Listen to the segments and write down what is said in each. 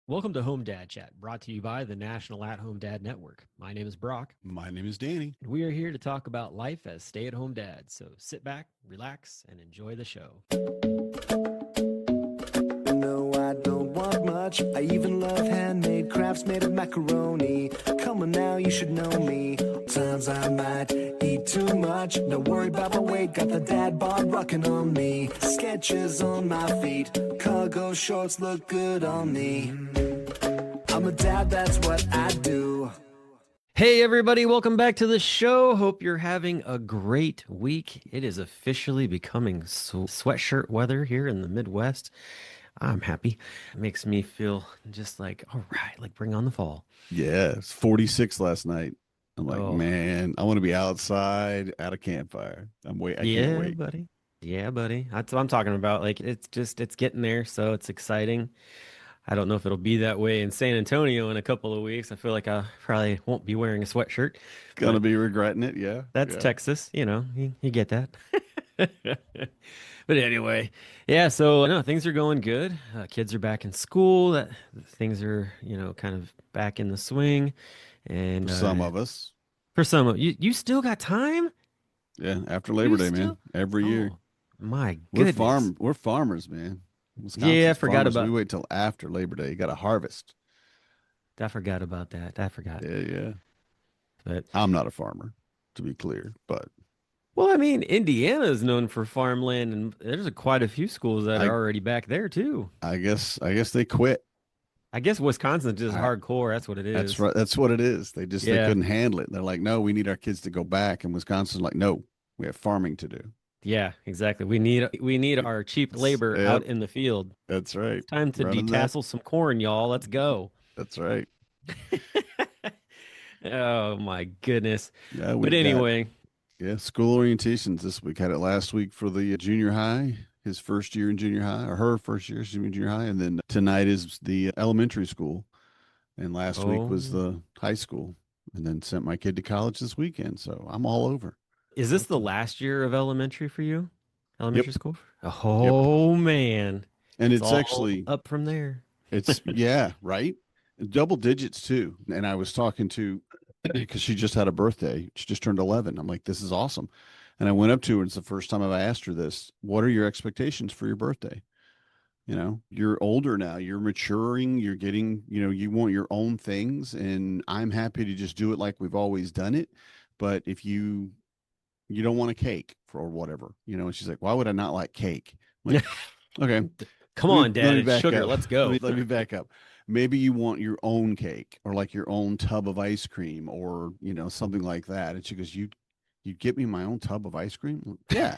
Welcome to Home Dad Chat, brought to you by the National At Home Dad Network. My name is Brock, My name is Danny. and we are here to talk about life as stay at home dads. So sit back, relax, and enjoy the show. No, I don't want much. I even love handmade crafts made of macaroni. Come on now, you should know me. Times I might eat too much. Don't worry about my weight, got the dad bod rocking on me. Sketches on my feet, cargo shorts look good on me. I'm a dad, that's what I do. Hey, everybody, welcome back to the show. Hope you're having a great week. It is officially becoming sweatshirt weather here in the Midwest. I'm happy. It makes me feel just like, all right, like bring on the fall. Yeah, it's 46 last night. I'm like, Oh, man, I want to be outside at a campfire. I can't yeah, wait. buddy. Yeah, buddy. That's what I'm talking about. Like, it's getting there, so it's exciting. I don't know if it'll be that way in San Antonio in a couple of weeks. I feel like I probably won't be wearing a sweatshirt, Gonna but be regretting it. Yeah, that's yeah. Texas, you get that. But anyway, yeah, so no, things are going good. Kids are back in school. That things are, kind of back in the swing. For And some of us, for some of you, you still got time? yeah, after You Labor Day, man, still? every year. Oh, my goodness. We're farmers, man. Yeah, I Wisconsin's forgot farmers. We about wait till after Labor Day. You got to harvest. I forgot about that. I forgot. Yeah, yeah. But I'm not a farmer, to be clear, but well, I mean, Indiana is known for farmland, and there's quite a few schools that are I already back there too. I guess they quit. I guess Wisconsin's just I hardcore. That's what it That's is. right. That's what it is. They Yeah, couldn't handle it. They're like, no, we need our kids to go back. And Wisconsin's like, no, we have farming to do. yeah, exactly. We need our cheap labor out Yep, in the field. that's right. It's time to Running that. detassel some corn, y'all. Let's go. That's right. Oh my goodness. Yeah, But we've got anyway, school orientations this week. Had it last week for the junior high, his first year in junior high, or her first year in junior high, and then tonight is the elementary school, and last week was oh, the high school, and then sent my kid to college this weekend. So I'm all over. is this the last year of elementary for you? Yep, Elementary school? yep. Oh man. And It's it's all actually up from there. It's yeah, right. Double digits too. And I was talking to because she just had a birthday. She just turned 11. I'm like, this is awesome. And I went up to her. And it's the first time I've asked her this. What are your expectations for your birthday? You're older now. You're maturing. You're getting, you want your own things. And I'm happy to just do it like we've always done it. But if you don't want a cake for or whatever, and she's like, why would I not like cake? I'm like, okay, Come let me on, let Dad. me It's back sugar. up. Let's Let go. me let me back up. Maybe you want your own cake or like your own tub of ice cream or something like that. And she goes, you get me my own tub of ice cream? Yeah,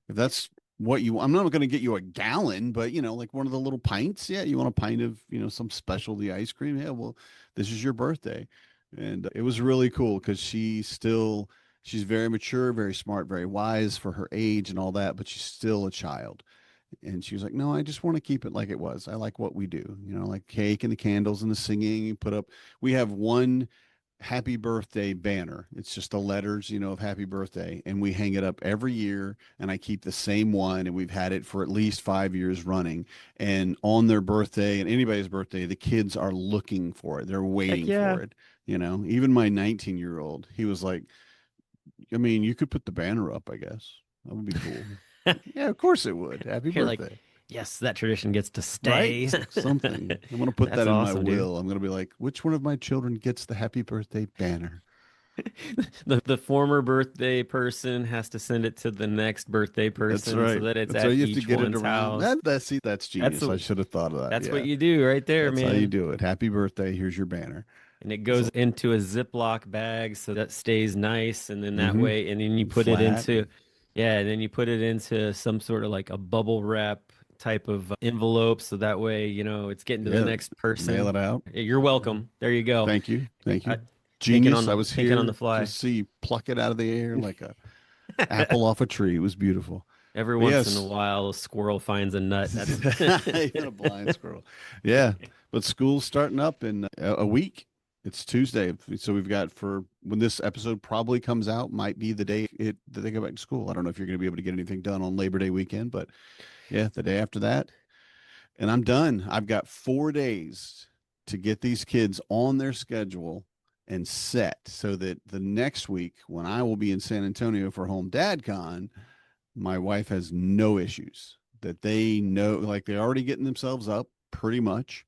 if that's what you. I'm not going to get you a gallon, but like one of the little pints. Yeah, you want a pint of some specialty ice cream? Yeah, well, this is your birthday, and it was really cool because she's very mature, very smart, very wise for her age and all that, but she's still a child. And she was like, no, I just want to keep it like it was. I like what we do, like cake and the candles and the singing. You put up, we have one happy birthday banner. It's just the letters, of happy birthday. And we hang it up every year. And I keep the same one. And we've had it for at least 5 years running. And on their birthday and anybody's birthday, the kids are looking for it. They're Heck waiting yeah. for it. Even my 19-year-old, he was like, I mean, you could put the banner up, I guess. That would be cool. Yeah, of course it would. Happy You're like, birthday. yes, that tradition gets to Right? stay. Something. I'm going to put That's that in my awesome, dude. will. I'm going to be like, which one of my children gets the happy birthday banner? The former birthday person has to send it to the next birthday That's person so right. that it's That's right. at You have to each get it one's around. house. That's That's genius. I what should have thought of that. that's what Yeah. you do right there, That's how you man. do it. Happy birthday. Here's your banner. And it So, goes into a Ziploc bag so that stays nice, and then that mm-hmm. way, and then you put it Flat. into, yeah, and then you put it into some sort of like a bubble wrap type of envelope so that way, it's getting to the Yeah. next Mail person. it out. You're welcome. There you go. Thank you. Thank I, you. Genius. I was thinking on the here to fly. see pluck it out of the air like a apple off a tree. It was beautiful. Every But once in a yes, while, a squirrel finds a nut. That's even a blind squirrel. Yeah, but school's starting up in a week. It's Tuesday, so we've got for when this episode probably comes out, might be the day that they go back to school. I don't know if you're going to be able to get anything done on Labor Day weekend, but yeah, the day after that, and I'm done. I've got 4 days to get these kids on their schedule and set so that the next week when I will be in San Antonio for Home Dad Con, my wife has no issues, that they know, like they're already getting themselves up pretty much.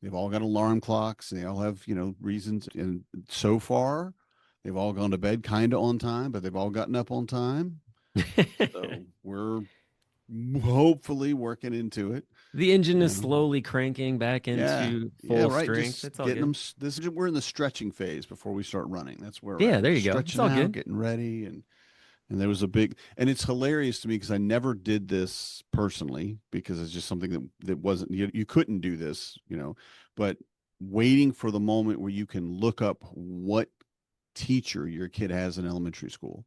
They've all got alarm clocks. They all have, reasons. And so far, they've all gone to bed kind of on time, but they've all gotten up on time. So we're hopefully working into it. The engine is Yeah. slowly cranking back Yeah. into Yeah, full right. strength. Just It's all getting good. them. We're in the stretching phase before we start running. That's where we're Yeah, at. We're there you just go. It's stretching all out, good. getting ready, and there was a big, and it's hilarious to me because I never did this personally because it's just something that wasn't, you couldn't do this, but waiting for the moment where you can look up what teacher your kid has in elementary school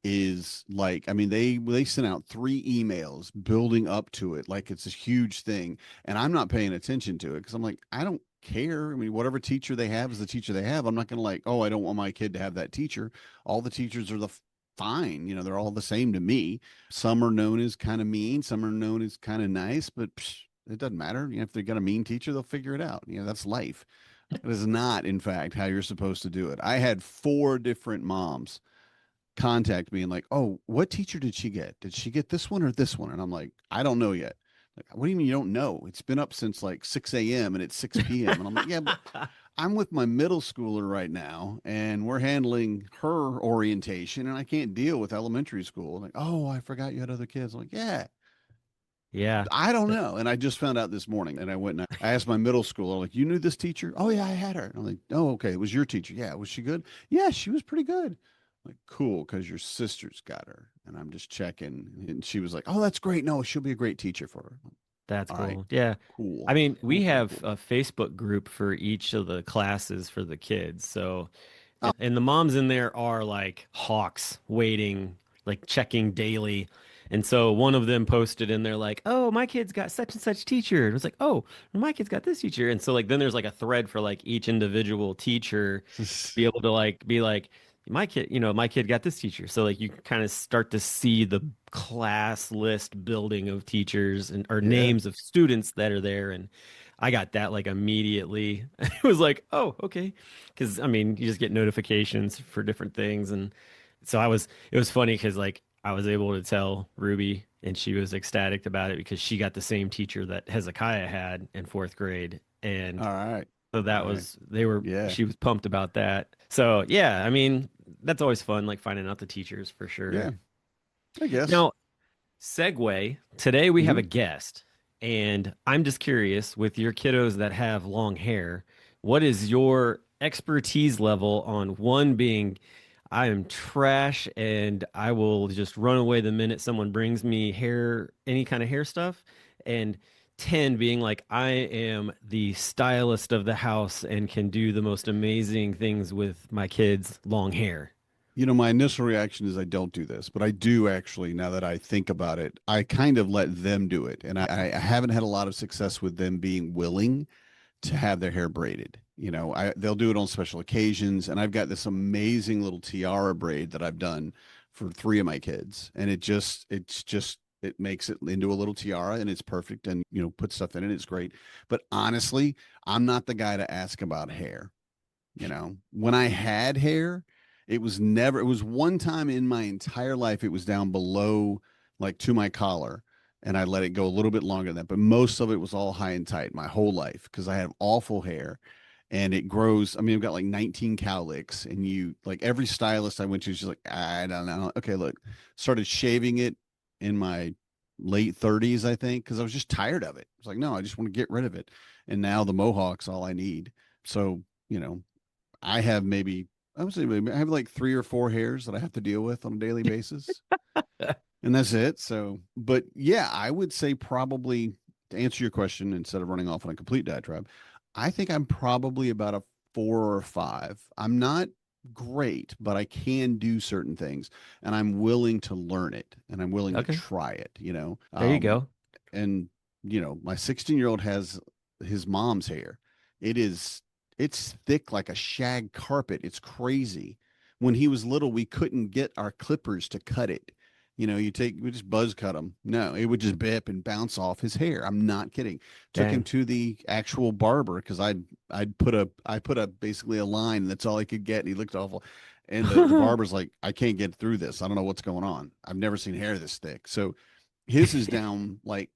is like, I mean, they sent out 3 emails building up to it like it's a huge thing, and I'm not paying attention to it because I'm like, I don't care. I mean, whatever teacher they have is the teacher they have. I'm not going to like, oh, I don't want my kid to have that teacher. All the teachers are fine. They're all the same to me. Some are known as kind of mean, some are known as kind of nice, but it doesn't matter. If they got a mean teacher, they'll figure it out. That's life. It is not, in fact, how you're supposed to do it. I had 4 different moms contact me and like, oh, what teacher did she get? Did she get this one or this one? And I'm like, I don't know yet. Like, what do you mean you don't know? It's been up since like 6 a.m. and it's 6 p.m. And I'm like, yeah, but I'm with my middle schooler right now and we're handling her orientation and I can't deal with elementary school. Like, oh, I forgot you had other kids. I'm like, yeah, Yeah. I don't know. And I just found out this morning and I went and I asked my middle schooler, like, you knew this teacher? Oh, yeah, I had her. And I'm like, oh, okay. It was your teacher. Yeah. Was she good? Yeah, she was pretty good. Like, cool, because your sister's got her. And I'm just checking. And she was like, oh, that's great. No, she'll be a great teacher for her. That's All cool. right, Yeah. cool. I mean, we Cool, cool, have cool. a Facebook group for each of the classes for the kids. So, Oh, and the moms in there are like hawks waiting, like checking daily. And so one of them posted in there like, "Oh, my kid's got such and such teacher." And it was like, "Oh, my kid's got this teacher." And so like then there's like a thread for like each individual teacher to be able to like be like, my kid, my kid got this teacher. So like you kind of start to see the class list building of teachers and or yeah. names of students that are there. And I got that like immediately. It was like, oh, okay. Because I mean, you just get notifications for different things. And so it was funny because like I was able to tell Ruby and she was ecstatic about it because she got the same teacher that Hezekiah had in 4th grade. And All right. so All that right. was, Yeah. she was pumped about that. So yeah, I mean, that's always fun, like finding out the teachers for Yeah. sure. I guess. Now, segue, today we have Hmm. a guest, and I'm just curious with your kiddos that have long hair, what is your expertise level on one being I am trash and I will just run away the minute someone brings me hair, any kind of hair stuff, and 10 being like I am the stylist of the house and can do the most amazing things with my kids' long hair. My initial reaction is I don't do this, but I do actually, now that I think about it, I kind of let them do it. And I haven't had a lot of success with them being willing to have their hair braided. They'll do it on special occasions, and I've got this amazing little tiara braid that I've done for 3 of my kids, and it makes it into a little tiara, and it's perfect, and put stuff in it. It's great, but honestly, I'm not the guy to ask about hair. When I had hair, it was one time in my entire life, it was down below, like to my collar. And I let it go a little bit longer than that. But most of it was all high and tight my whole life because I have awful hair and it grows. I mean, I've got like 19 cowlicks, and like every stylist I went to, she's like, I don't know. Okay, look, started shaving it in my late 30s, I think, because I was just tired of it. It's like, no, I just want to get rid of it. And now the mohawk's all I need. So, I have I would say maybe I have like 3 or 4 hairs that I have to deal with on a daily basis. And that's it. So, but yeah, I would say probably, to answer your question instead of running off on a complete diatribe, I think I'm probably about a 4 or 5. I'm not great, but I can do certain things and I'm willing to learn it and I'm willing to Okay, try it. there you go. And my 16-year-old has his mom's hair. It's thick like a shag carpet. It's crazy. When he was little, we couldn't get our clippers to cut it. we just buzz cut him. No, it would just bip and bounce off his hair. I'm not kidding. Took him Dang. to the actual barber because I put a basically a line. That's all I could get. And he looked awful. And the barber's like, I can't get through this. I don't know what's going on. I've never seen hair this thick. So his is down like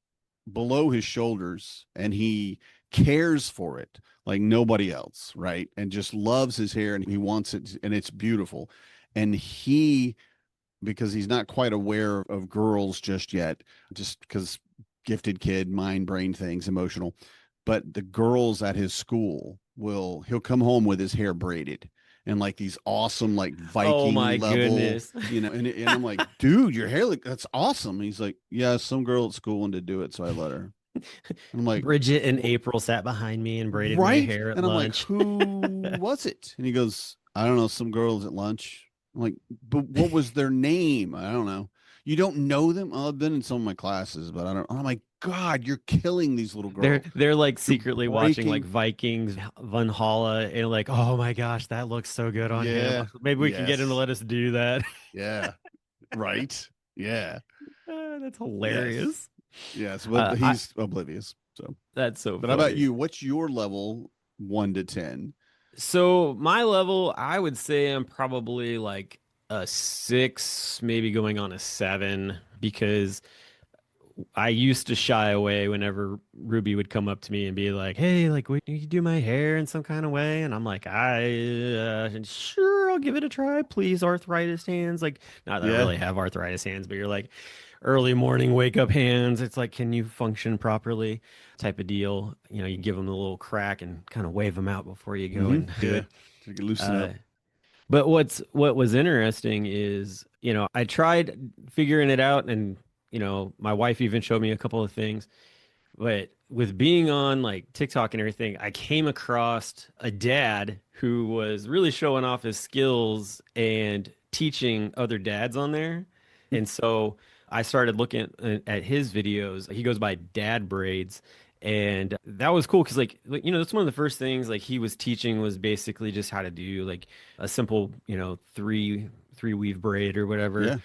below his shoulders, and he cares for it like nobody else, right? And just loves his hair, and he wants it, and it's beautiful. And because he's not quite aware of girls just yet, just because gifted kid, mind, brain things, emotional. But the girls at his school he'll come home with his hair braided and like these awesome, like Oh my Viking level, goodness. and I'm like, dude, your hair, that's awesome. And he's like, yeah, some girl at school wanted to do it. So I let her. And I'm like, Bridget and April sat behind me and braided my right. hair at And I'm like, lunch. who was it? And he goes, I don't know, some girls at lunch. I'm like, but what was their name? I don't know. You don't know them? Oh, I've been in some of my classes, but I don't. I'm like, God, you're killing these little girls. They're like secretly watching like breaking- Vikings, Valhalla, and like, oh my gosh, that looks so good on Yeah. him. Maybe we can get him to Yes. let us do that. Yeah. Right. Yeah. That's hilarious. Yes. But Uh, he's oblivious. So, That's so but how about funny. you? What's your level 1 to 10? So my level, I would say I'm probably like a 6, maybe going on a 7, because I used to shy away whenever Ruby would come up to me and be like, "Hey, like, would you do my hair in some kind of way?" And I'm like, Sure, I'll give it a try, please, arthritis hands." Like, not that I Yeah. really have arthritis hands, but you're like early morning wake up hands. It's like, can you function properly? Type of deal. You give them a little crack and kind of wave them out before you go and do Yeah. it. So you can loosen Uh, up. but what was interesting is, I tried figuring it out, and my wife even showed me a couple of things. But with being on like TikTok and everything, I came across a dad who was really showing off his skills and teaching other dads on there. And so I started looking at his videos. He goes by Dad Braids. And that was cool because that's one of the first things like he was teaching was basically just how to do like a simple, three weave braid or whatever. Yeah.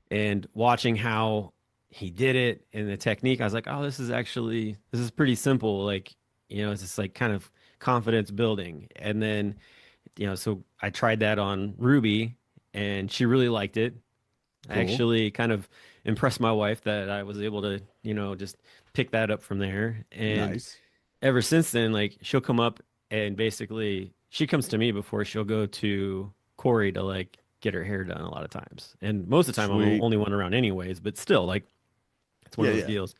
And watching how he did it and the technique, I was like, oh, this is pretty simple. Like, it's just like kind of confidence building. And then, so I tried that on Ruby and she really liked it. I Cool. actually kind of impressed my wife that I was able to, just pick that up from there. And Nice. ever since then, like she'll come up and basically she comes to me before she'll go to Corey to like get her hair done a lot of times. And most of the time I'm the Sweet. only one around anyways, but still like it's one Yeah. of those Yeah. deals.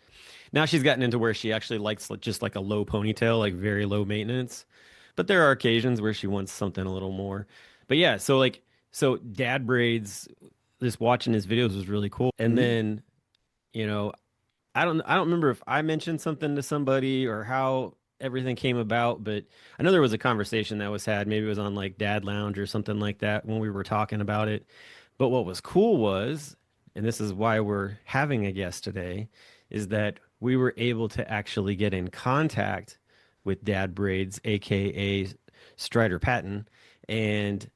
Now she's gotten into where she actually likes just like a low ponytail, like very low maintenance. But there are occasions where she wants something a little more. But yeah, so dad braids, just watching his videos was really cool. And Mhm. then, you know, I don't remember if I mentioned something to somebody or how everything came about, but I know there was a conversation that was had. Maybe it was on like Dad Lounge or something like that when we were talking about it. But what was cool was, and this is why we're having a guest today, is that we were able to actually get in contact with Dad Braids, aka Strider Patton, and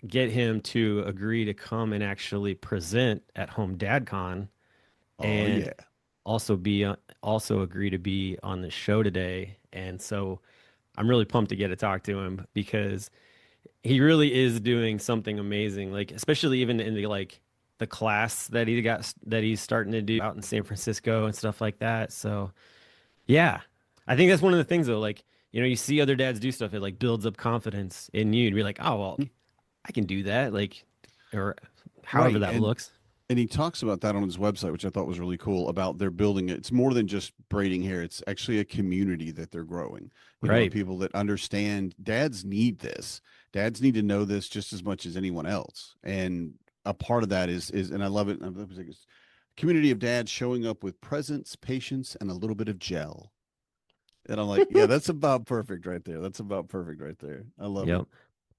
get him to agree to come and actually present at Home DadCon Oh, and yeah. also agree to be on the show today. And so I'm really pumped to get to talk to him because he really is doing something amazing. Like especially even in the class that he's starting to do out in San Francisco and stuff like that. So yeah, I think that's one of the things though. Like you see other dads do stuff, it like builds up confidence in you, and be like, oh well, I can do that. Like or however Right. that looks. And he talks about that on his website, which I thought was really cool about they're building it. It's more than just braiding hair. It's actually a community that they're growing. Right. People that understand dads need this. Dads need to know this just as much as anyone else. And a part of that is, and I love it. I love it, it's community of dads showing up with presence, patience, and a little bit of gel. And I'm like, yeah, that's about perfect right there. That's about perfect right there. I love it. Yep.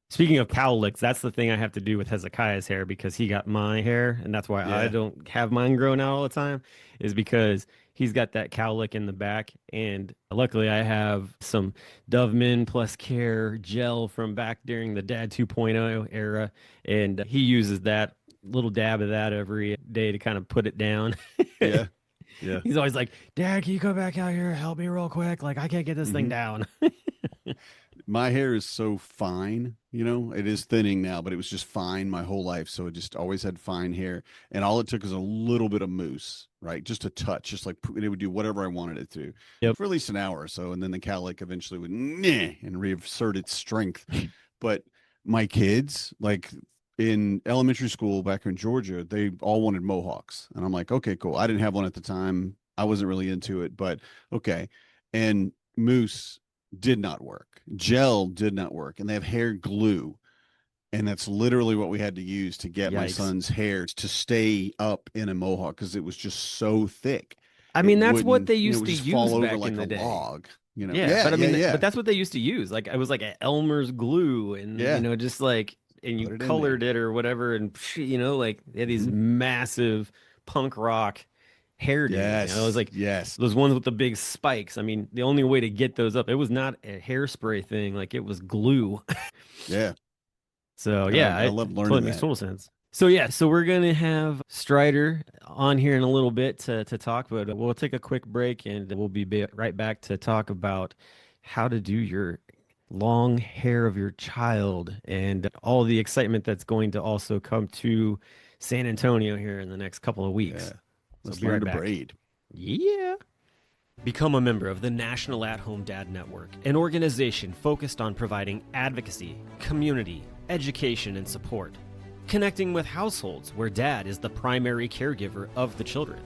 Speaking of cowlicks, that's the thing I have to do with Hezekiah's hair because he got my hair, and that's why I Yeah. don't have mine growing out all the time, is because he's got that cowlick in the back. And luckily, I have some Doveman Plus Care gel from back during the Dad 2.0 era, and he uses that little dab of that every day to kind of put it down. Yeah. Yeah. He's always like, Dad, can you come back out here? Help me real quick. Like, I can't get this thing hmm down. My hair is so fine, it is thinning now, but it was just fine my whole life. So it just always had fine hair. And all it took was a little bit of mousse, right? Just a touch, just like it would do whatever I wanted it to Yep. for at least an hour or so. And then the cowlick eventually would and reassert its strength. But my kids, like in elementary school back in Georgia, they all wanted mohawks. And I'm like, okay, cool. I didn't have one at the time. I wasn't really into it, but okay. And mousse did not work. Gel did not work. And they have hair glue. And that's literally what we had to use to get my Yikes. son's hair to stay up in a mohawk because it was just so thick. I It mean, that's what wouldn't, they it used would to just use fall over back like in the a day. log. Yeah, Yeah, but I mean, yeah. but that's what they used to use. Like, it was like a Elmer's glue, and Yeah. just like, and you Put it in colored it or whatever, and like they had these Mhm. massive punk rock hairdos. It was like Yes. those ones with the big spikes. I mean, the only way to get those up, it was not a hairspray thing. Like, it was glue. Yeah. So And yeah, I it love totally learning makes that. total sense. So yeah, so we're gonna have Strider on here in a little bit to talk, but we'll take a quick break and we'll be right back to talk about how to do your long hair of your child and all the excitement that's going to also come to San Antonio here in the next couple of weeks. Yeah. So Let's be learn right to back. braid. Yeah. Become a member of the National At-Home Dad Network, an organization focused on providing advocacy, community, education, and support. Connecting with households where dad is the primary caregiver of the children.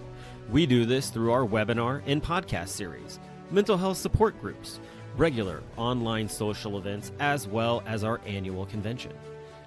We do this through our webinar and podcast series, mental health support groups, regular online social events, as well as our annual convention.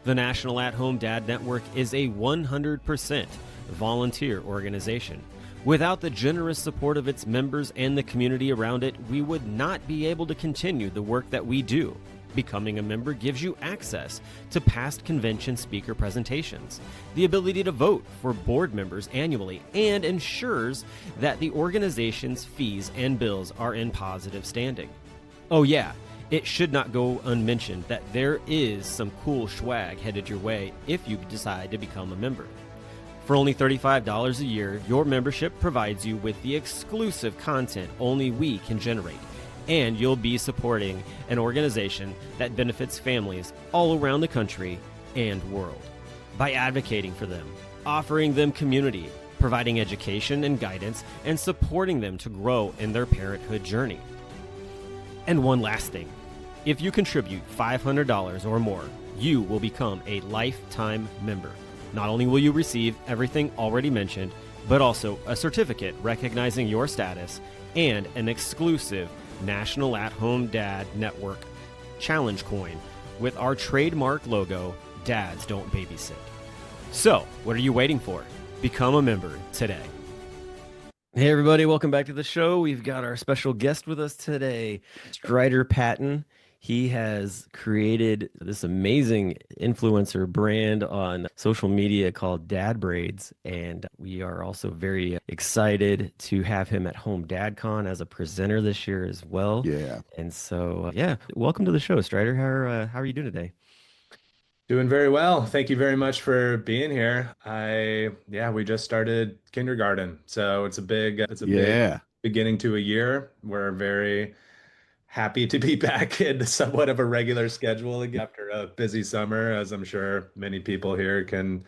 The National At-Home Dad Network is a 100% volunteer organization. Without the generous support of its members and the community around it, we would not be able to continue the work that we do. Becoming a member gives you access to past convention speaker presentations, the ability to vote for board members annually, and ensures that the organization's fees and bills are in positive standing. Oh yeah, it should not go unmentioned that there is some cool swag headed your way if you decide to become a member. For only $35 a year, your membership provides you with the exclusive content only we can generate, and you'll be supporting an organization that benefits families all around the country and world. By advocating for them, offering them community, providing education and guidance, and supporting them to grow in their parenthood journey. And one last thing, if you contribute $500 or more, you will become a lifetime member. Not only will you receive everything already mentioned, but also a certificate recognizing your status and an exclusive National At-Home Dad Network challenge coin with our trademark logo, Dads Don't Babysit. So, what are you waiting for? Become a member today. Hey everybody, welcome back to the show. We've got our special guest with us today, Strider Patton. He has created this amazing influencer brand on social media called Dad Braids, and we are also very excited to have him at Home DadCon as a presenter this year as well. Yeah. And so, welcome to the show, Strider. How are you doing today? Doing very well. Thank you very much for being here. We just started kindergarten, so it's a big Yeah. beginning to a year. We're very happy to be back in somewhat of a regular schedule again after a busy summer, as I'm sure many people here can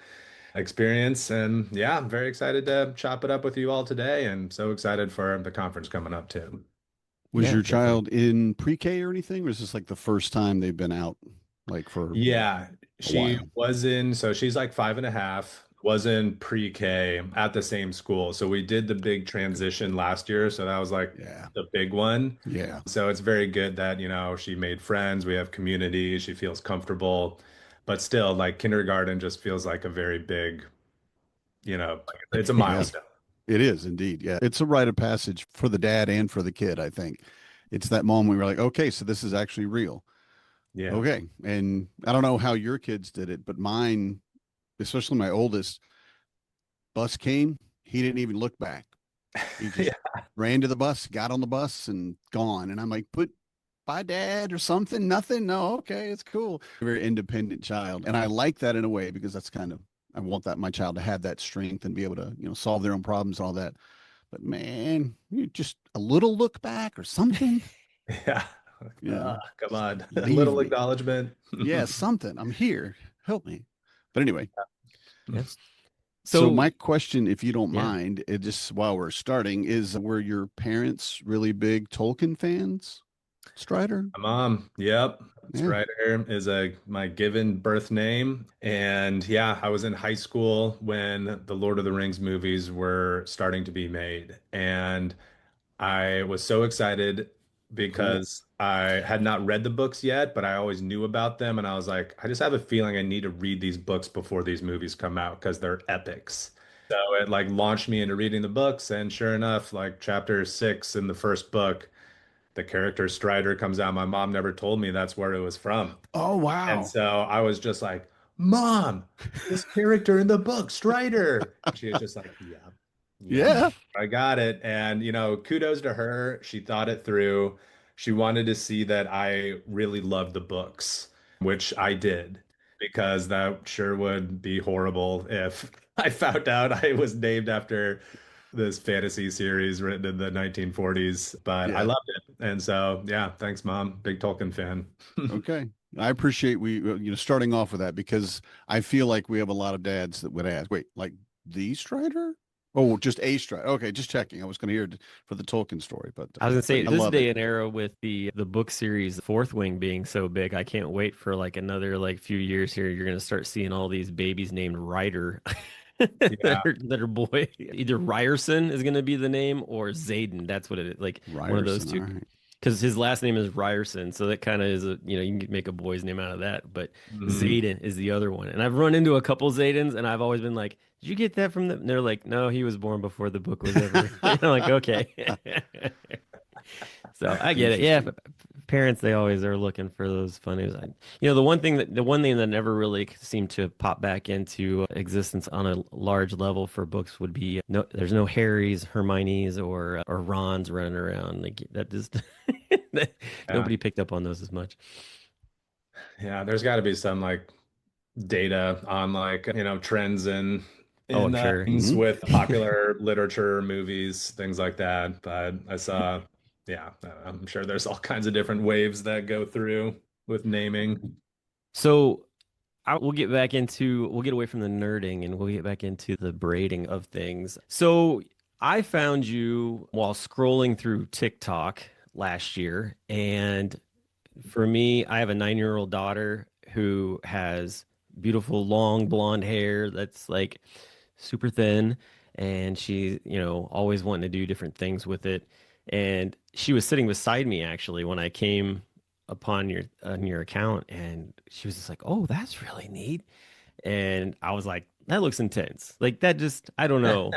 experience. And yeah, I'm very excited to chop it up with you all today, and so excited for the conference coming up too. Was Yeah, your definitely. child in pre-K or anything? Or is this like the first time they've been out like for Yeah, a she while? was in, so she's like 5.5, was in pre-K at the same school. So we did the big transition last year. So that was like Yeah. the big one. Yeah. So it's very good that, she made friends, we have community, she feels comfortable, but still like kindergarten just feels like a very big, it's a Yeah. milestone. It is indeed. Yeah. It's a rite of passage for the dad and for the kid, I think. It's that moment where you're like, okay, so this is actually real. Yeah. Okay. And I don't know how your kids did it, but mine, especially my oldest, bus came, he didn't even look back. He just ran to the bus, got on the bus and gone. And I'm like, but bye, dad, or something. Nothing. No. Okay. It's cool. Very independent child. And I like that in a way because that's kind of, I want that my child to have that strength and be able to, solve their own problems and all that. But man, you just a little look back or something, Yeah. you know, Come on. A leave little me. acknowledgement. Yeah, something. I'm here. Help me. But anyway, Yeah. so So my question, if you don't yeah. mind, it just while we're starting, is were your parents really big Tolkien fans, Strider? My mom, yep. Yeah. Strider is a my given birth name. And yeah, I was in high school when the Lord of the Rings movies were starting to be made. And I was so excited Cool. because I had not read the books yet, but I always knew about them. And I was like, I just have a feeling I need to read these books before these movies come out because they're epics. So it like launched me into reading the books. And sure enough, like chapter 6 in the first book, the character Strider comes out. My mom never told me that's where it was from. Oh, And wow. so I was just like, Mom, this character in the book, Strider. And she was just like, Yep, yep, Yeah. I got it. And, kudos to her. She thought it through. She wanted to see that I really loved the books, which I did, because that sure would be horrible if I found out I was named after this fantasy series written in the 1940s. But I Yeah. loved it. And so, yeah, thanks, Mom. Big Tolkien fan. Okay. I appreciate starting off with that because I feel like we have a lot of dads that would ask, wait, like the Strider? Oh, just a Strider. Okay, just checking. I was going to hear it for the Tolkien story, but I was gonna say I this love it. day and era with the book series Fourth Wing being so big, I can't wait for like another like few years here. You're gonna start seeing all these babies named Ryder Yeah. that are boy. Either Ryerson is gonna be the name or Zayden. That's what it is. Like one of those Ryerson. All two. right. Because his last name is Ryerson, so that kind of is a you can make a boy's name out of that. But Mhm. Zayden is the other one, and I've run into a couple Zaydens, and I've always been like, "Did you get that from them?" And they're like, "No, he was born before the book was ever." I'm like, "Okay." So I get it. Yeah, Interesting. parents they always are looking for those funnies. The one thing that never really seemed to pop back into existence on a large level for books would be no. There's no Harrys, Hermione's, or Ron's running around like that. Just Yeah. nobody picked up on those as much. Yeah. There's got to be some like data on like, trends Oh, in I'm sure. things Hmm. with popular literature, movies, things like that. But yeah, I'm sure there's all kinds of different waves that go through with naming. So we'll get away from the nerding and we'll get back into the braiding of things. So I found you while scrolling through TikTok last year, and for me, I have a 9-year-old daughter who has beautiful long blonde hair that's like super thin, and she, always wanting to do different things with it. And she was sitting beside me actually when I came upon your account, and she was just like, "Oh, that's really neat." And I was like, "That looks intense." Like that just I don't know.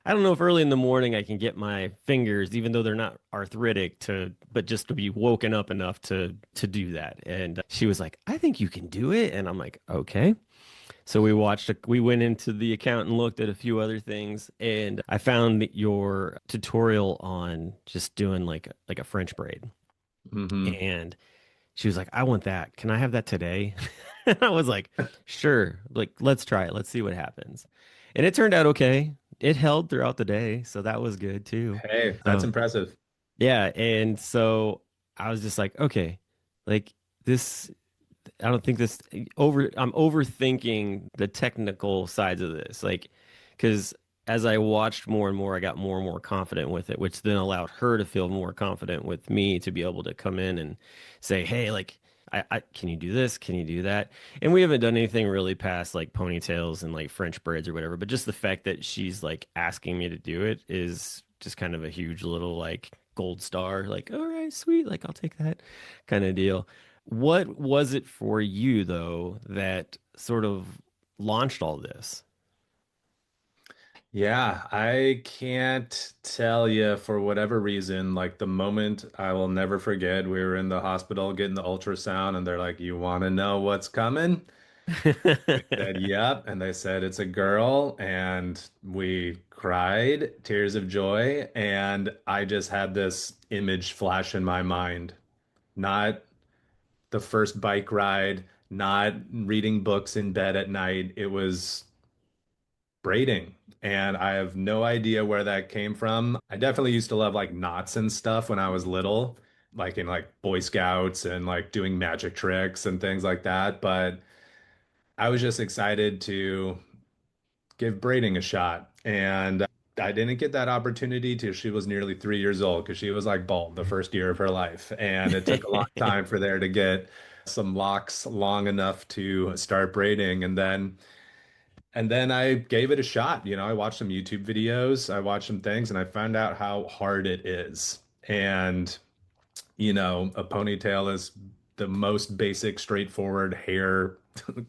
I don't know if early in the morning I can get my fingers, even though they're not arthritic, but just to be woken up enough to do that. And she was like, "I think you can do it." And I'm like, "Okay." So we went into the account and looked at a few other things, and I found your tutorial on just doing like a French braid. Hmm. And she was like, "I want that. Can I have that today?" And I was like, "Sure. Like, let's try it. Let's see what happens." And it turned out okay. It held throughout the day, so that was good too. Hey, that's So, impressive. yeah, and so I was just like, "Okay, like this I don't think this I'm overthinking the technical sides of this. Like, because as I watched more and more, I got more and more confident with it, which then allowed her to feel more confident with me to be able to come in and say, "Hey, like, I can you do this? Can you do that?" And we haven't done anything really past like ponytails and like French braids or whatever, but just the fact that she's like asking me to do it is just kind of a huge little like gold star. Like, all right, sweet, like I'll take that kind of deal. What was it for you, though, that sort of launched all this? Yeah, I can't tell you for whatever reason, like the moment I will never forget, we were in the hospital getting the ultrasound and they're like, "You want to know what's coming?" We said, "Yep." And they said, "It's a girl." And we cried tears of joy. And I just had this image flash in my mind. Not the first bike ride, not reading books in bed at night. It was braiding. And I have no idea where that came from. I definitely used to love like knots and stuff when I was little, like in like Boy Scouts and like doing magic tricks and things like that. But I was just excited to give braiding a shot. And I didn't get that opportunity till she was nearly 3 years old because she was like bald the first year of her life. And it took a long time for there to get some locks long enough to start braiding. And then I gave it a shot. I watched some YouTube videos, I watched some things, and I found out how hard it is. And, a ponytail is the most basic, straightforward hair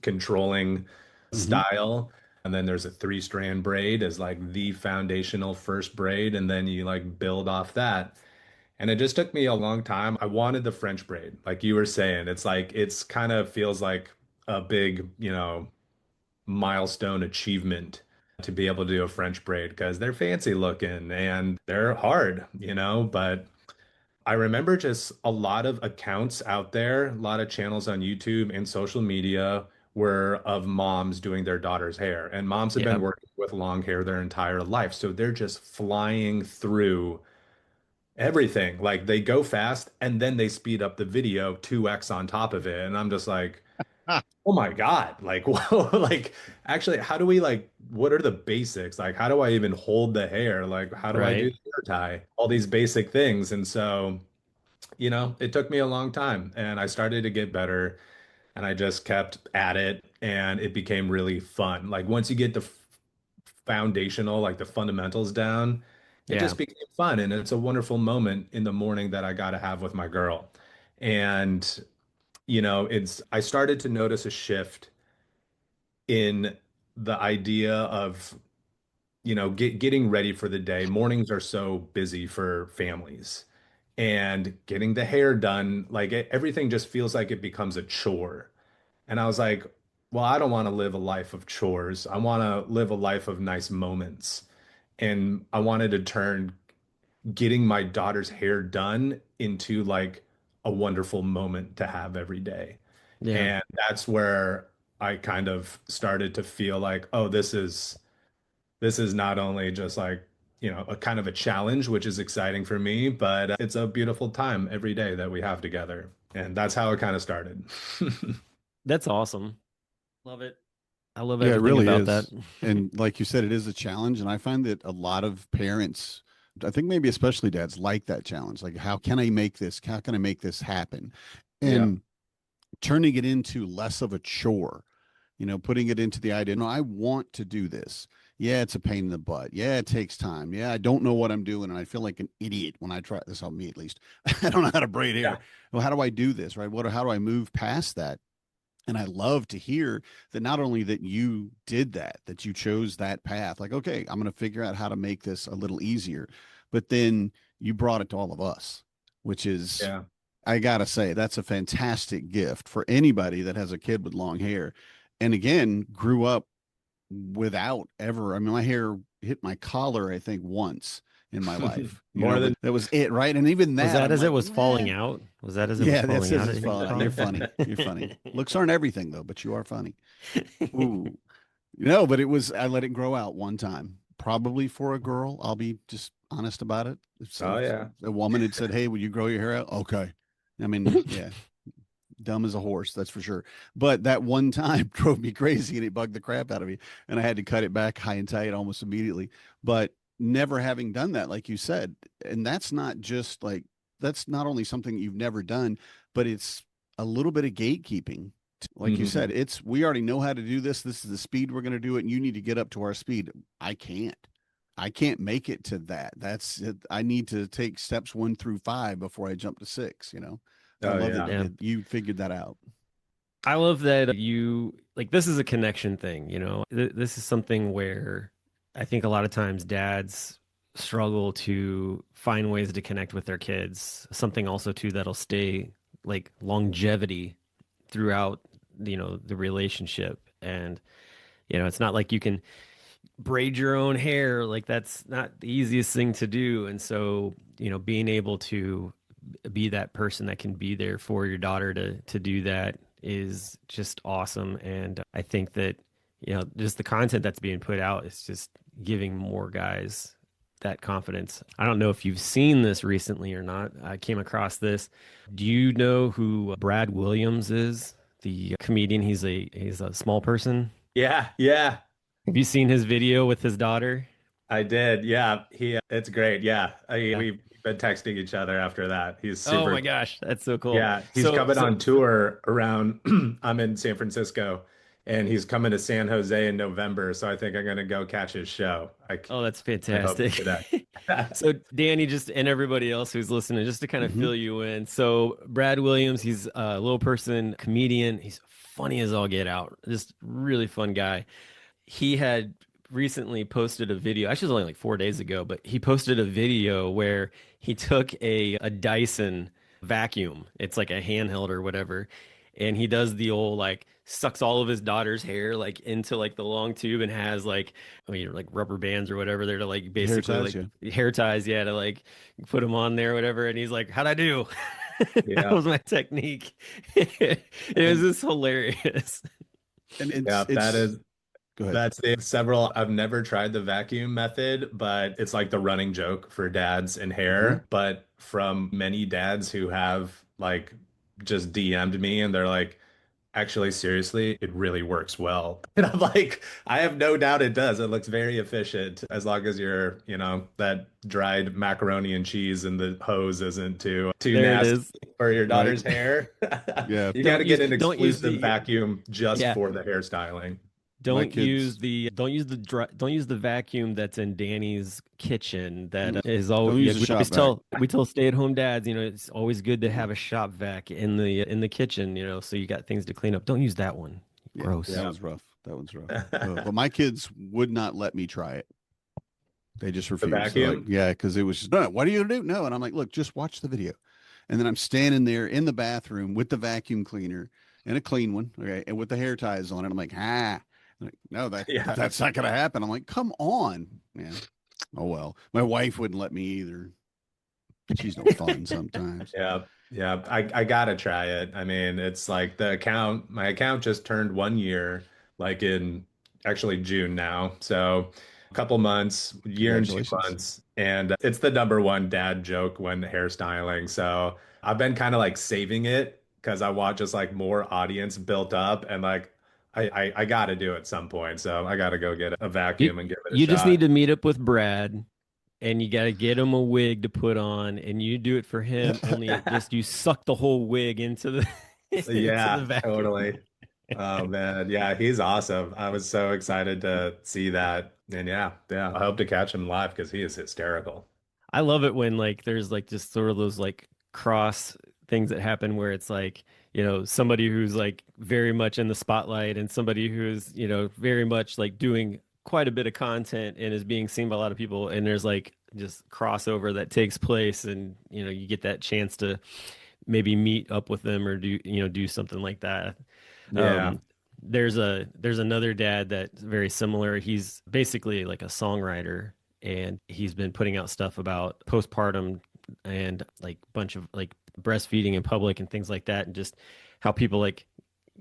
controlling Hmm. style. And then there's a three-strand braid as like the foundational first braid, and then you like build off that. And it just took me a long time. I wanted the French braid, like you were saying. It's like it's kind of feels like a big, milestone achievement to be able to do a French braid because they're fancy looking and they're hard, but I remember just a lot of accounts out there, a lot of channels on YouTube and social media were of moms doing their daughter's hair. And moms have been Yep. working with long hair their entire life. So they're just flying through everything. Like they go fast and then they speed up the video 2x on top of it. And I'm just like, oh my God. Like, whoa, like actually, how do we like, what are the basics? Like, how do I even hold the hair? Like, how do I do Right. the hair tie? All these basic things. And so, it took me a long time and I started to get better and I just kept at it and it became really fun. Like, once you get the foundational, like the fundamentals down, it Yeah. just became fun. And it's a wonderful moment in the morning that I got to have with my girl. And, I started to notice a shift in the idea of getting ready for the day. Mornings are so busy for families, and getting the hair done, like everything just feels like it becomes a chore. And I was like, well, I don't want to live a life of chores. I want to live a life of nice moments. And I wanted to turn getting my daughter's hair done into like a wonderful moment to have every day. Yeah. And that's where I kind of started to feel like, oh, this is not only just like, a kind of a challenge, which is exciting for me, but it's a beautiful time every day that we have together. And that's how it kind of started. That's awesome. Love it. I love Yeah, it everything really about that. is. And like you said, it is a challenge. And I find that a lot of parents, I think maybe especially dads, like that challenge. Like, how can I make this? How can I make this happen? Yeah. And turning it into less of a chore, putting it into the idea, no, I want to do this. Yeah, it's a pain in the butt. Yeah, it takes time. Yeah, I don't know what I'm doing. And I feel like an idiot when I try this on me, at least. I don't know how to braid Yeah. hair. Well, how do I do this? Right. How do I move past that? And I love to hear that not only that you did that, that you chose that path, like, okay, I'm going to figure out how to make this a little easier, but then you brought it to all of us, which is, Yeah. I got to say, that's a fantastic gift for anybody that has a kid with long hair. And again, grew up without ever, I mean, my hair hit my collar, I think, once in my life, More than but that was it. Right. And even Was that, that I'm as it like, was eh. falling out? Was that as it was Yeah, that's falling as out it's at your falling out. You're collar? funny. You're funny. Looks aren't everything though, but you are funny. Ooh. No, but it was, I let it grow out one time, probably for a girl. I'll be just honest about it. Oh So yeah. a woman had said, hey, would you grow your hair out? Okay. I mean, yeah, dumb as a horse, that's for sure. But that one time drove me crazy and it bugged the crap out of me. And I had to cut it back high and tight almost immediately. But never having done that, like you said, and that's not just like, that's not only something you've never done, but it's a little bit of gatekeeping. Like you Mhm. said, it's, we already know how to do this. This is the speed we're going to do it. And you need to get up to our speed. I can't. I can't make it to that. That's it. I need to take steps 1 through 5 before I jump to 6. I Oh love that yeah. Yeah. you figured that out. I love that you like this is a connection thing, This is something where I think a lot of times dads struggle to find ways to connect with their kids. Something also too that'll stay like longevity throughout, the relationship. And, it's not like you can braid your own hair, like that's not the easiest thing to do. And so, being able to be that person that can be there for your daughter to do that is just awesome. And I think that just the content that's being put out is just giving more guys that confidence. I don't know if you've seen this recently or not. I came across this. Do you know who Brad Williams is? The comedian. He's a small person. Yeah, yeah, Have you seen his video with his daughter? I did. Yeah, it's great. Yeah, Yeah. we've been texting each other after that. He's Oh super. my gosh, that's so cool. Yeah, he's So, coming so on tour around. I'm in San Francisco, and he's coming to San Jose in November. So I think I'm gonna go catch his show. oh, that's I hope to fantastic. connect. So Danny, just and everybody else who's listening, just to kind of Hmm. fill you in. So Brad Williams, he's a little person comedian. He's funny as all get out. Just really fun guy. He had recently posted a video. Actually, it was only like 4 days ago, but he posted a video where he took a Dyson vacuum. It's like a handheld or whatever, and he does the old like sucks all of his daughter's hair like into like the long tube and has like like rubber bands or whatever there to like Hair basically ties, like yeah. hair ties, yeah, to like put them on there or whatever. And he's like, "How'd I do?" That Yeah, was my technique. It was And just hilarious. and yeah, that it's is. go ahead. That's the several. I've never tried the vacuum method, but it's like the running joke for dads and Hmm. hair. But from many dads who have like just DM'd me and they're like, actually, seriously, it really works well. And I'm like, I have no doubt it does. It looks very efficient as long as that dried macaroni and cheese and the hose isn't too There it nasty is. for your Right. daughter's hair. Yeah. You got to get an Don't use exclusive the vacuum just yeah. for the hairstyling. My Don't use the vacuum that's in Danny's kitchen that is always don't use a we shop always vac. tell stay-at-home dads, it's always good to have a shop vac in the kitchen, so you got things to clean up. Don't use that one. Yeah, Gross. that was rough. That one's rough. But my kids would not let me try it. They just refused. They're like, vacuum? yeah, because it was just, no, what are you gonna do? No. And I'm like, look, just watch the video. And then I'm standing there in the bathroom with the vacuum cleaner and a clean one, okay, and with the hair ties on it. I'm like, ah. Like, no, Yeah. that's not gonna happen. I'm like, come on. Yeah. Oh well. My wife wouldn't let me either. She's no fun sometimes. Yeah. Yeah. I gotta try it. I mean, it's like my account just turned 1 year, like in actually June now. So a couple months, year and two Congratulations. months. And it's the number one dad joke when hairstyling. So I've been kind of like saving it because I want just like more audience built up and like I gotta do it at some point. So I gotta go get a You vacuum and give it a you just need shot. to meet up with Brad and you got to get him a wig to put on and you do it for him, only it just you suck the whole wig into the into the Yeah, vacuum. totally. Oh man, yeah, he's awesome. I was so excited to see that. And yeah, yeah, I hope to catch him live because he is hysterical. I love it when like there's like just sort of those like cross things that happen where it's like, somebody who's like very much in the spotlight and somebody who's, very much like doing quite a bit of content and is being seen by a lot of people. And there's like just crossover that takes place and, you get that chance to maybe meet up with them or do something like that. Yeah. Um, there's another dad that's very similar. He's basically like a songwriter, and he's been putting out stuff about postpartum and like bunch of like breastfeeding in public and things like that, and just how people like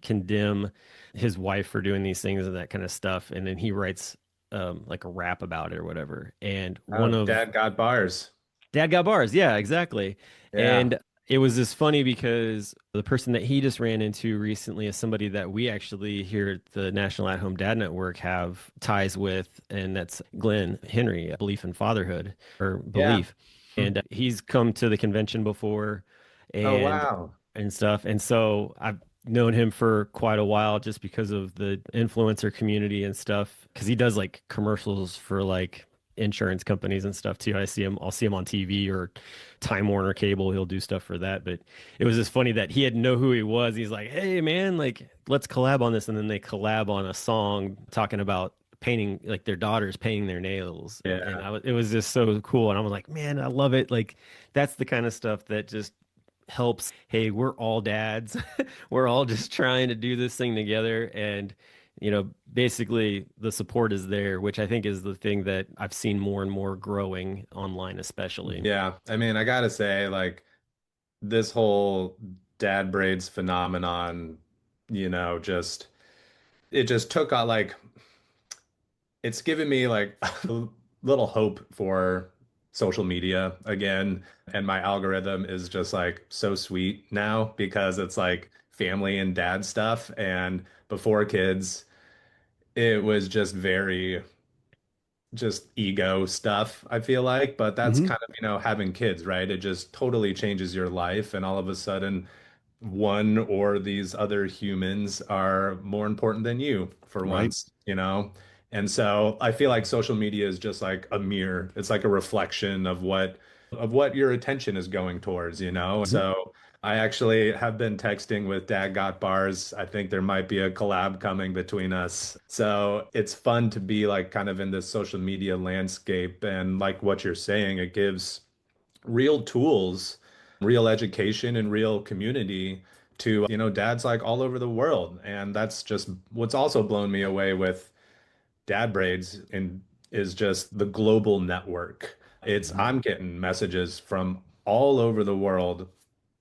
condemn his wife for doing these things and that kind of stuff. And then he writes like a rap about it or whatever. And Oh, one of Dad got bars. Dad got bars. Yeah, exactly. Yeah. And it was just funny because the person that he just ran into recently is somebody that we actually here at the National At Home Dad Network have ties with, and that's Glenn Henry, Belief in Fatherhood or Yeah. Belief. And he's come to the convention before Oh, and wow. stuff. And so I've known him for quite a while just because of the influencer community and stuff. Because he does like commercials for like insurance companies and stuff too. I'll see him on TV or Time Warner Cable. He'll do stuff for that. But it was just funny that he didn't know who he was. He's like, "Hey man, like let's collab on this." And then they collab on a song talking about painting, like their daughters painting their nails. And Yeah. it was just so cool. And I was like, man, I love it. Like that's the kind of stuff that just helps. Hey, we're all dads. We're all just trying to do this thing together. And basically the support is there, which I think is the thing that I've seen more and more growing online, especially. Yeah. I mean, I gotta say, like, this whole dad braids phenomenon, just it just took on like it's given me like a little hope for social media again. And my algorithm is just like so sweet now because it's like family and dad stuff. And before kids, it was just very just ego stuff, I feel like. But that's Hmm. kind of, having kids, right? It just totally changes your life. And all of a sudden, one or these other humans are more important than you for Right. once. And so I feel like social media is just like a mirror. It's like a reflection of what your attention is going towards. Hmm. So I actually have been texting with Dad Got Bars. I think there might be a collab coming between us. So it's fun to be like kind of in this social media landscape and like what you're saying, it gives real tools, real education, and real community to, dads like all over the world. And that's just what's also blown me away with Dad Braids and is just the global network. Hmm. I'm getting messages from all over the world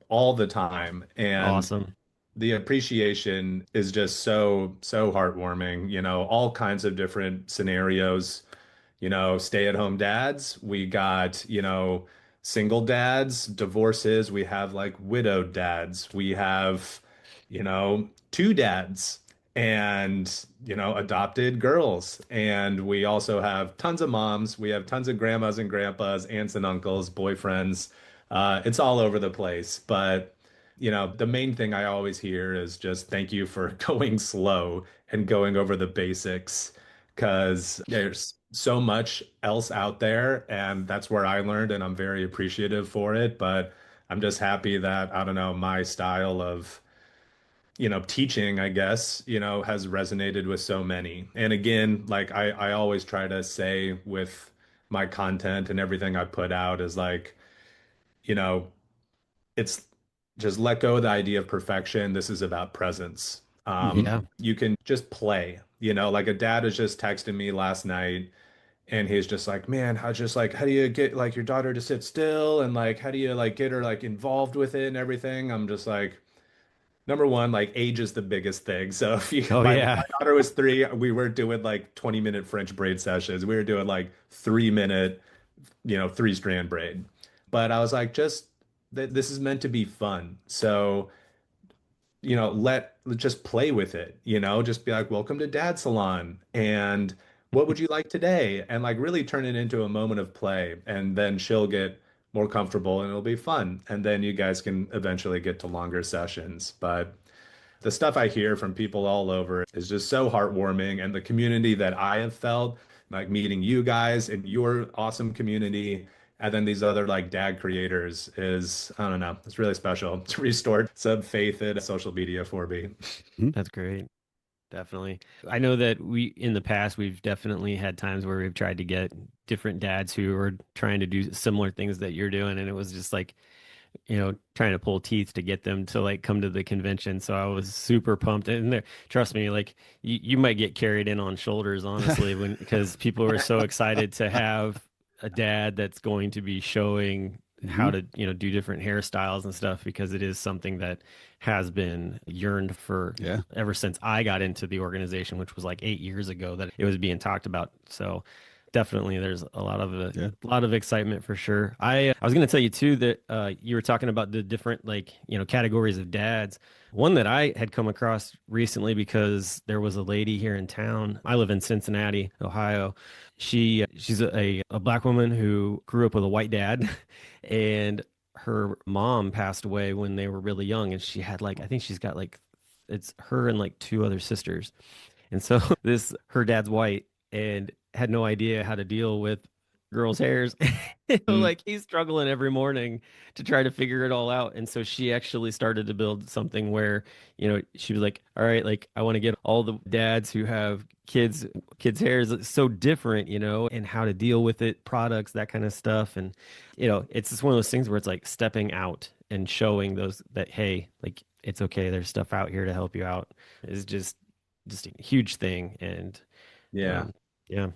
all the time. And Awesome. the appreciation is just so, so heartwarming, all kinds of different scenarios, stay-at-home dads. We got, single dads, divorces. We have like widowed dads. We have, two dads and, adopted girls. And we also have tons of moms. We have tons of grandmas and grandpas, aunts and uncles, boyfriends. It's all over the place. But, the main thing I always hear is just thank you for going slow and going over the basics because there's so much else out there, and that's where I learned, and I'm very appreciative for it. But I'm just happy that, I don't know, my style of, teaching, I guess, has resonated with so many. And again, like I always try to say with my content and everything I put out is like, you know, it's just let go of the idea of perfection. This is about presence. Yeah. You can just play, like a dad was just texting me last night and he's just like, man, how do you get like your daughter to sit still? And like, how do you like get her like involved with it and everything? I'm just like, number one, like age is the biggest thing. So if you, Oh when yeah. my daughter was 3, we were doing like 20-minute French braid sessions. We were doing like 3-minute, 3-strand braid. But I was like, just this is meant to be fun. So let's just play with it, just be like, welcome to Dad Salon. And what would you like today? And like really turn it into a moment of play. And then she'll get more comfortable and it'll be fun. And then you guys can eventually get to longer sessions. But the stuff I hear from people all over is just so heartwarming. And the community that I have felt, like meeting you guys and your awesome community, and then these other like dad creators is, I don't know, it's really special to restore some faith in social media for me. That's great. Definitely. I know that in the past, we've definitely had times where we've tried to get different dads who are trying to do similar things that you're doing. And it was just like, trying to pull teeth to get them to like come to the convention. So I was super pumped. And there, trust me, like you might get carried in on shoulders, honestly, because people were so excited to have a dad that's going to be showing how Hmm. to, do different hairstyles and stuff, because it is something that has been yearned for Yeah. ever since I got into the organization, which was like 8 years ago that it was being talked about. So definitely there's Yeah. a lot of excitement for sure. I was going to tell you too that you were talking about the different like categories of dads. One that I had come across recently, because there was a lady here in town. I live in Cincinnati, Ohio. She's a black woman who grew up with a white dad, and her mom passed away when they were really young, and she had like, I think she's got like, it's her and like two other sisters. And so this her dad's white and had no idea how to deal with girls' hairs. Mm. Like he's struggling every morning to try to figure it all out. And so she actually started to build something where, she was like, all right, like I want to get all the dads who have kids' hairs so different, and how to deal with it, products, that kind of stuff. And, it's just one of those things where it's like stepping out and showing those that, hey, like it's okay. There's stuff out here to help you out is just a huge thing. And Yeah, um, yeah.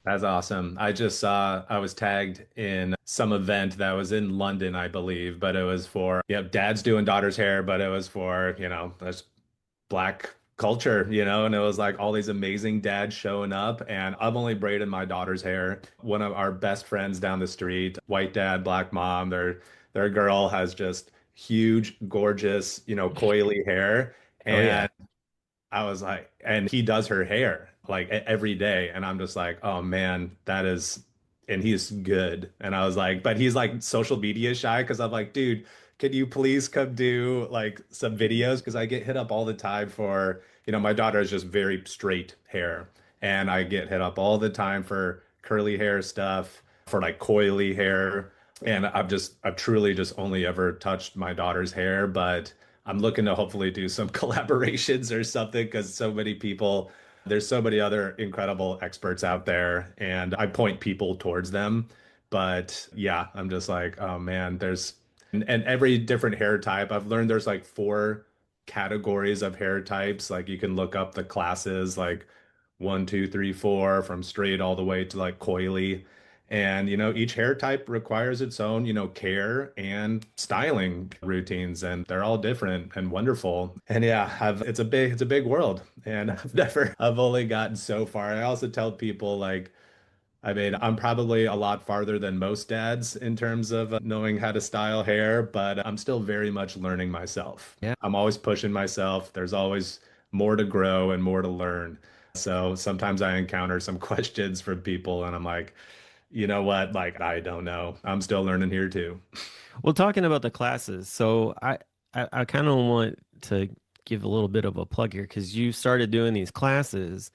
that's awesome. I just saw I was tagged in some event that was in London, I believe, but it was for, dads doing daughters' hair, but it was for, this black culture, and it was like all these amazing dads showing up. And I've only braided my daughter's hair. One of our best friends down the street, white dad, black mom, their girl has just huge, gorgeous, coily hair. Oh yeah. And I was like, and he does her hair like every day. And I'm just like, oh man, and he's good. And I was like, but he's like social media shy because I'm like, dude, can you please come do like some videos? Because I get hit up all the time for, my daughter has just very straight hair. And I get hit up all the time for curly hair stuff, for like coily hair. And I've truly just only ever touched my daughter's hair, but I'm looking to hopefully do some collaborations or something because there's so many other incredible experts out there, and I point people towards them. But yeah, I'm just like, oh man, and every different hair type. I've learned there's like four categories of hair types. Like you can look up the classes, like one, two, three, four, from straight all the way to like coily. And, each hair type requires its own, care and styling routines, and they're all different and wonderful. And yeah, it's a big world. And I've only gotten so far. I also tell people like, I mean, I'm probably a lot farther than most dads in terms of knowing how to style hair, but I'm still very much learning myself. Yeah. I'm always pushing myself. There's always more to grow and more to learn. So sometimes I encounter some questions from people, and I'm like, you know what? Like, I don't know. I'm still learning here too. Well, talking about the classes, so I kind of want to give a little bit of a plug here because you started doing these classes,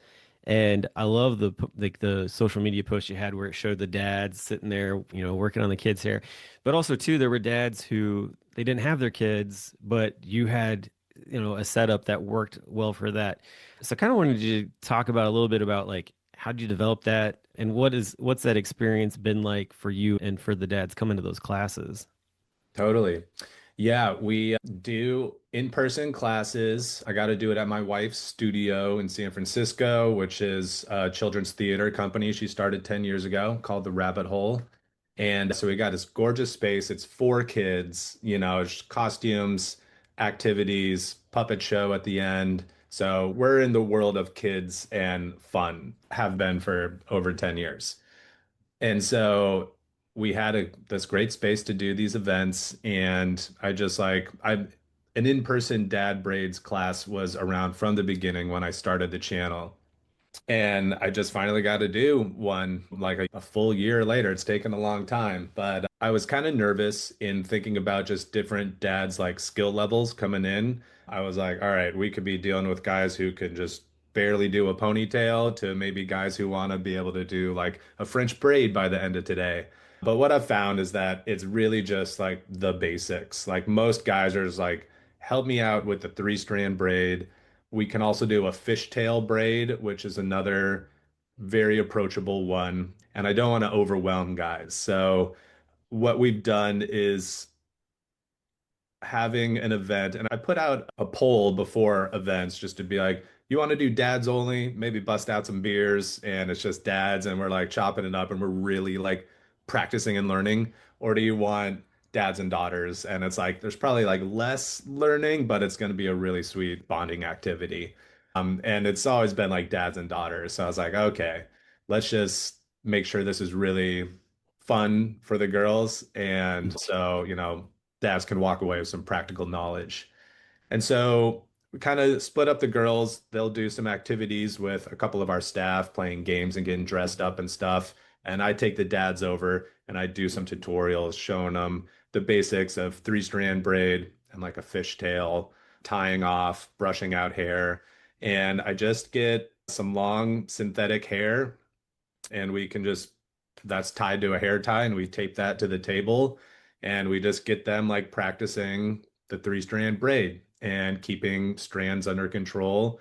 and I love the social media post you had where it showed the dads sitting there, working on the kids' hair, but also too there were dads who they didn't have their kids, but you had a setup that worked well for that. So I kind of wanted you to talk about a little bit about like how did you develop that, and what's that experience been like for you and for the dads coming to those classes? Totally. Yeah, we do in-person classes. I got to do it at my wife's studio in San Francisco, which is a children's theater company she started 10 years ago called The Rabbit Hole. And so we got this gorgeous space. It's for kids, it's costumes, activities, puppet show at the end. So we're in the world of kids and fun, have been for over 10 years. And so we had this great space to do these events, and an in-person dad braids class was around from the beginning when I started the channel. And I just finally got to do one like a full year later. It's taken a long time, but I was kind of nervous in thinking about just different dads like skill levels coming in. I was like, all right, we could be dealing with guys who can just barely do a ponytail to maybe guys who want to be able to do like a French braid by the end of today. But what I've found is that it's really just like the basics. Like most guys are just like, help me out with the three-strand braid. We can also do a fishtail braid, which is another very approachable one. And I don't want to overwhelm guys. So what we've done is having an event, and I put out a poll before events just to be like, you want to do dads only, maybe bust out some beers and it's just dads and we're like chopping it up and we're really like practicing and learning, or do you want dads and daughters? And it's like there's probably like less learning, but it's going to be a really sweet bonding activity. And it's always been like dads and daughters. So I was like, okay, let's just make sure this is really fun for the girls. And so, dads can walk away with some practical knowledge. And so we kind of split up the girls. They'll do some activities with a couple of our staff playing games and getting dressed up and stuff. And I take the dads over and I do some tutorials showing them the basics of three-strand braid and like a fishtail, tying off, brushing out hair. And I just get some long synthetic hair, and that's tied to a hair tie, and we tape that to the table, and we just get them like practicing the three-strand braid and keeping strands under control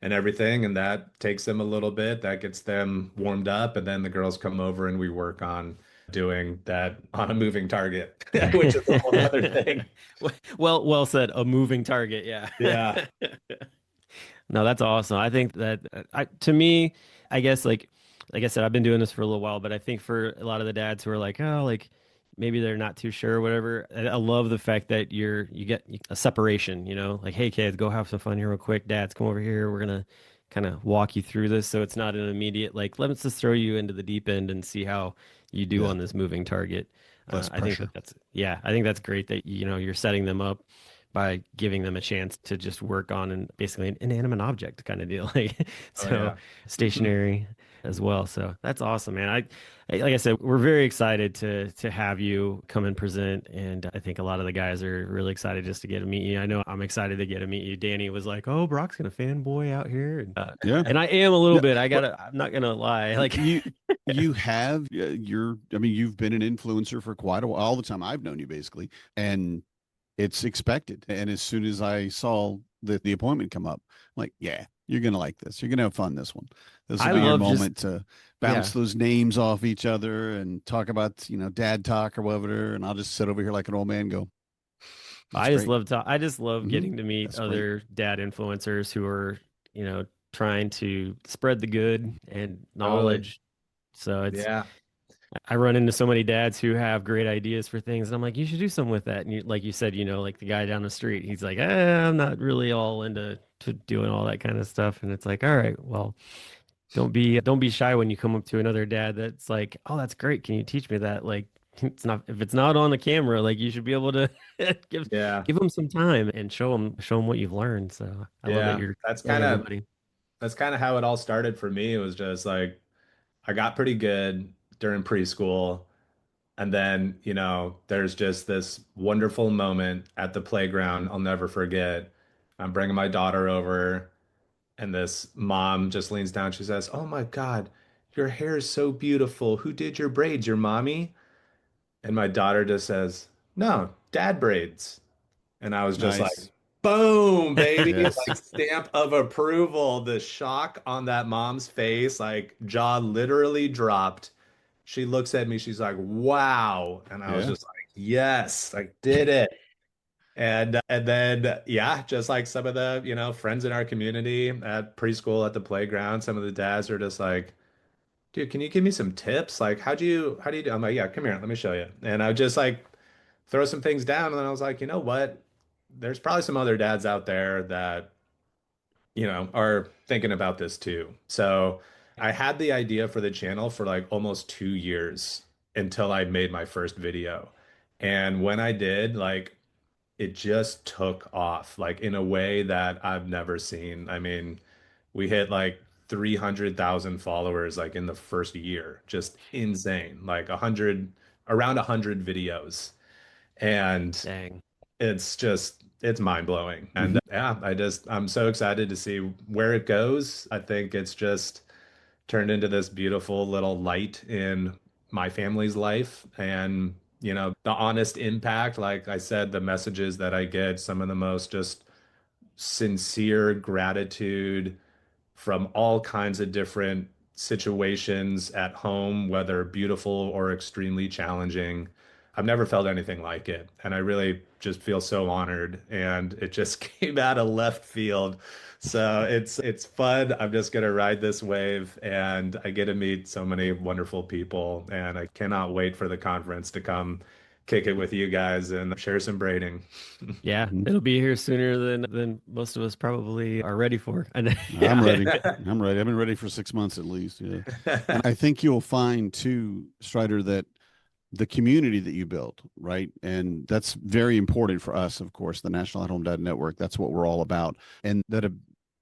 and everything. And that takes them a little bit. That gets them warmed up, and then the girls come over and we work on doing that on a moving target, which is a whole other thing. Well said. A moving target. Yeah. Yeah. No, that's awesome. I think that to me, I guess like I said, I've been doing this for a little while, but I think for a lot of the dads who are like, oh, like, maybe they're not too sure or whatever. I love the fact that you get a separation, you know, like, hey kids, go have some fun here real quick. Dads, come over here. We're gonna kind of walk you through this. So it's not an immediate like, let's just throw you into the deep end and see how you do Yeah. on this moving target. Less I think pressure. yeah, I think that's great that, you know, you're setting them up by giving them a chance to just work on an basically an inanimate object kind of deal. Like, Oh so yeah. stationary as well. So that's awesome, man. Like I said, we're very excited to have you come and present, and I think a lot of the guys are really excited just to get to meet you. I know I'm excited to get to meet you. Danny was like, "Oh, Brock's gonna fanboy out here," Yeah. and I am a little Yeah. bit. Well, I'm not gonna lie. Like, you have I mean, you've been an influencer for quite a while, all the time I've known you basically, and it's expected. And as soon as I saw the appointment come up, I'm like, yeah, you're gonna like this. You're gonna have fun this one. This will I be your love just moment to bounce yeah. those names off each other and talk about, dad talk or whatever. And I'll just sit over here like an old man and go, that's great. I just love Hmm. getting to meet That's great. other dad influencers who are, you know, trying to spread the good and Totally. knowledge. So it's Yeah. I run into so many dads who have great ideas for things, and I'm like, you should do something with that. And like you said, you know, like the guy down the street, he's like, I'm not really all into to doing all that kind of stuff. And it's like, all right, well, don't be shy when you come up to another dad that's like, oh, that's great. Can you teach me that? Like, it's not if it's not on the camera, like you should be able to give Yeah. give them some time and show them what you've learned. So I love that Yeah. you're That's telling kind of everybody. that's kind of how it all started for me. It was just like I got pretty good during preschool. And then, there's just this wonderful moment at the playground I'll never forget. I'm bringing my daughter over, and this mom just leans down. She says, "Oh my God, your hair is so beautiful. Who did your braids? Your mommy?" And my daughter just says, "No, dad braids." And I was just like, Nice. boom, baby, Yes. like stamp of approval. The shock on that mom's face, like jaw literally dropped. She looks at me, she's like, wow. And I was Yeah. just like, yes, I did it. And then yeah, just like some of the, friends in our community at preschool at the playground, some of the dads are just like, dude, can you give me some tips? Like, how do you do? I'm like, yeah, come here, let me show you. And I just like throw some things down, and then I was like, you know what? There's probably some other dads out there that, are thinking about this too. So I had the idea for the channel for like almost 2 years until I made my first video. And when I did, like, it just took off, like in a way that I've never seen. I mean, we hit like 300,000 followers like in the first year. Just insane. Like 100, around 100 videos. And Dang. it's mind blowing. Hmm. And yeah, I'm so excited to see where it goes. I think it's just turned into this beautiful little light in my family's life. And, the honest impact, like I said, the messages that I get, some of the most just sincere gratitude from all kinds of different situations at home, whether beautiful or extremely challenging. I've never felt anything like it. And I really just feel so honored. And it just came out of left field. So it's fun. I'm just gonna ride this wave, and I get to meet so many wonderful people. And I cannot wait for the conference to come kick it with you guys and share some braiding. Yeah, Hmm. it'll be here sooner than most of us probably are ready for. And I'm Yeah. ready. I'm ready. I've been ready for 6 months at least. Yeah. And I think you'll find too, Strider, that the community that you built, right? And that's very important for us, of course, the National at Home Dad Network. That's what we're all about. And that a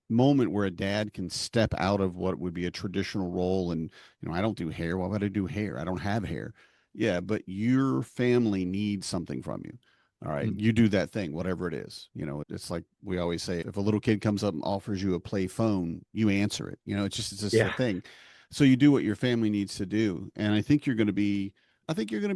moment where a dad can step out of what would be a traditional role and, I don't do hair. Why would I do hair? I don't have hair. Yeah, but your family needs something from you. All right, Mhm. you do that thing, whatever it is. It's like we always say, if a little kid comes up and offers you a play phone, you answer it. It's just a Yeah. thing. So you do what your family needs to do. And I think you're going to be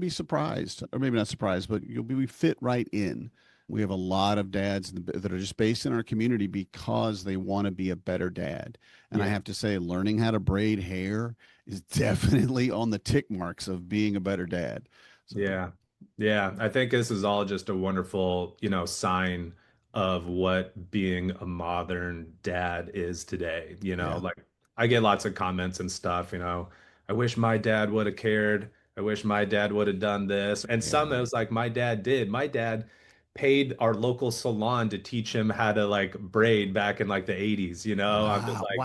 surprised, or maybe not surprised, but you'll be fit right in. We have a lot of dads that are just based in our community because they want to be a better dad. And I Yeah. have to say, learning how to braid hair is definitely on the tick marks of being a better dad. So, Yeah. Yeah. I think this is all just a wonderful, sign of what being a modern dad is today. yeah. Like I get lots of comments and stuff, I wish my dad would have cared. I wish my dad would have done this. And some it Yeah. was like my dad did. My dad paid our local salon to teach him how to like braid back in like the 80s, you know? I'm just Wow. like,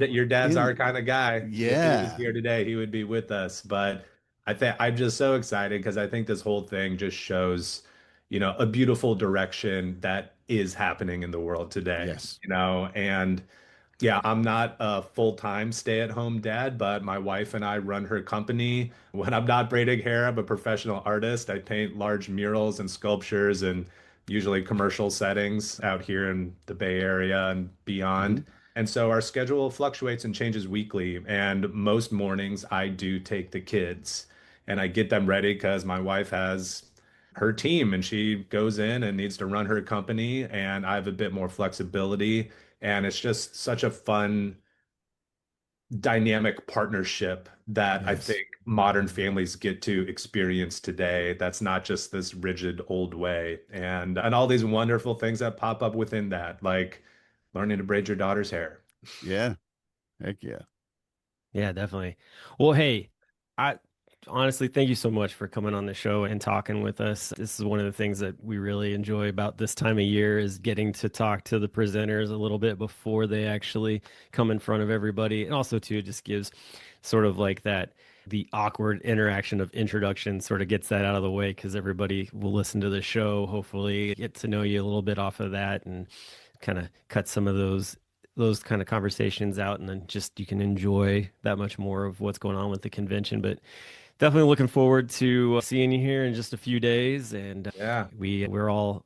Wow. your dad's our kind of guy. If he was Yeah. here today, he would be with us. But I think I'm just so excited because I think this whole thing just shows, you know, a beautiful direction that is happening in the world today, Yes. you know, and yeah, I'm not a full-time stay-at-home dad, but my wife and I run her company. When I'm not braiding hair, I'm a professional artist. I paint large murals and sculptures and usually commercial settings out here in the Bay Area and Hmm. beyond. And so our schedule fluctuates and changes weekly. And most mornings I do take the kids and I get them ready because my wife has her team and she goes in and needs to run her company and I have a bit more flexibility and it's just such a fun dynamic partnership that I Yes. think modern families get to experience today. That's not just this rigid old way. And all these wonderful things that pop up within that, like learning to braid your daughter's hair. Yeah. Heck yeah. Yeah, definitely. Well, hey, I honestly thank you so much for coming on the show and talking with us. This is one of the things that we really enjoy about this time of year is getting to talk to the presenters a little bit before they actually come in front of everybody. And also too, it just gives sort of like that the awkward interaction of introduction sort of gets that out of the way because everybody will listen to the show, hopefully get to know you a little bit off of that and kind of cut some of those kind of conversations out and then just you can enjoy that much more of what's going on with the convention. But definitely looking forward to seeing you here in just a few days. And Yeah. we're all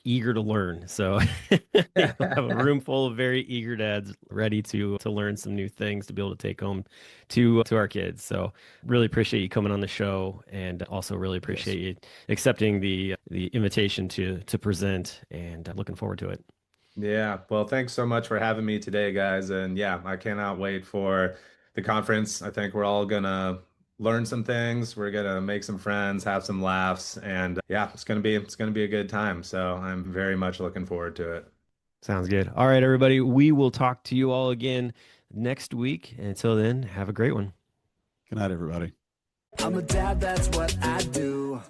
eager to learn. So you'll have a room full of very eager dads ready to learn some new things to be able to take home to our kids. So really appreciate you coming on the show and also really Yes. appreciate you accepting the invitation to present and looking forward to it. Yeah, well, thanks so much for having me today, guys. And yeah, I cannot wait for the conference. I think we're all gonna learn some things. We're gonna make some friends, have some laughs, and yeah, it's gonna be a good time. So I'm very much looking forward to it. Sounds good. All right, everybody. We will talk to you all again next week. Until then, have a great one. Good night, everybody. I'm a dad, that's what I do.